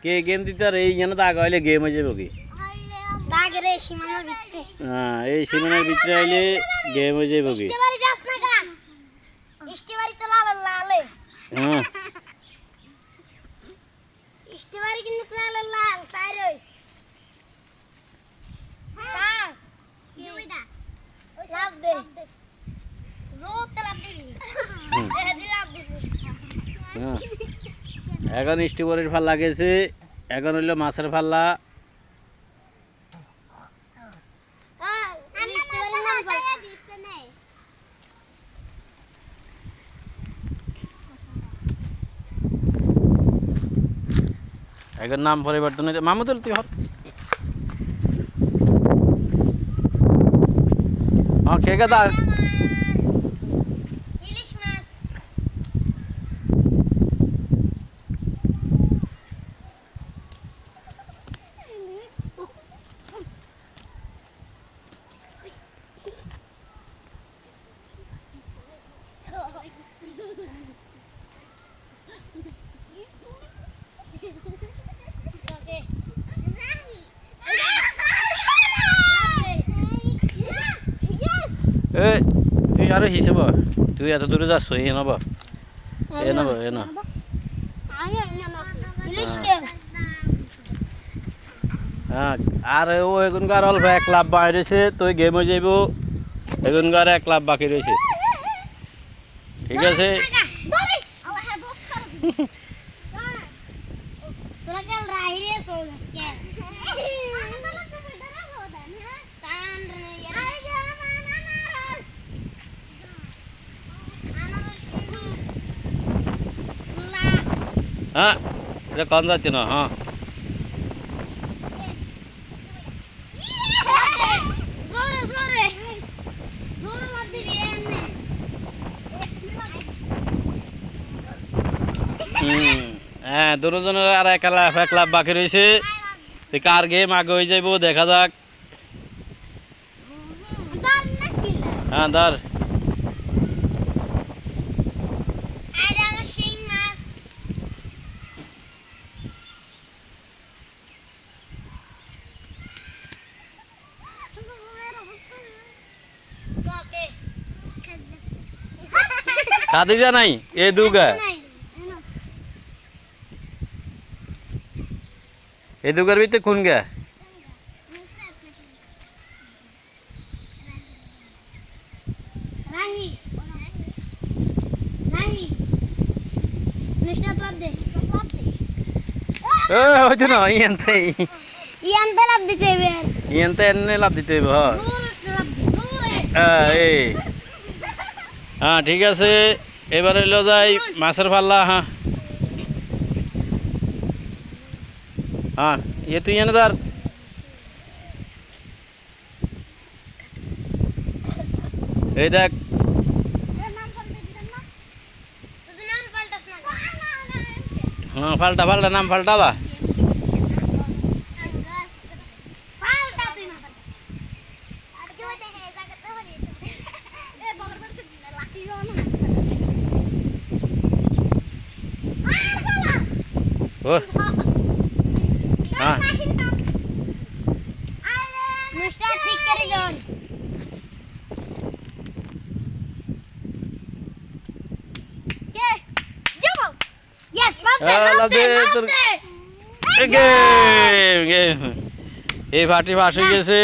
কে game দিতে আর এই জানা দাগ হইলে গেম হয়ে যাবে কি হ্যাঁ এই সীমানার ভিতরে আইলে গেম হয়ে যাবে কি হ্যাঁ এখন স্টিমারের ফাল্লা গেছে এখন হইলো মাছের ফাল্লা এখন নাম পরিবর্তন হয়েছে মামুদুল তুই হর হ্যাঁ কে দা তুই আরো হিসেব তুই এত দূরে যাচ্ছ এ নেব এ না হ্যাঁ আর ও এখনকার অল্প এক লাভ বাইরেছে তুই গেম হয়ে যাইব এখনকার এক লাভ বাকি রয়েছে ঠিক আছে হ্যাঁ এটা কম যাচ্ছে না হ্যাঁ হ্যাঁ দুজনের আর এক লাভ বাকি রয়েছে কার গেম আগে হয়ে যাইব দেখা যাক হ্যাঁ ধর খাদি যা নাই এ দুগা এ দুগার ভিতরে কোন গা হ্যাঁ ঠিক আছে এবার হইলো যাই মাছের পাল্লা হ্যাঁ হ্যাঁ ইয়ে তুই এনে ধর এই দেখ হ্যাঁ পাল্টা নাম পাল্টাবা হ্যাঁ এই ফাটি ফাঁস হয়ে গেছে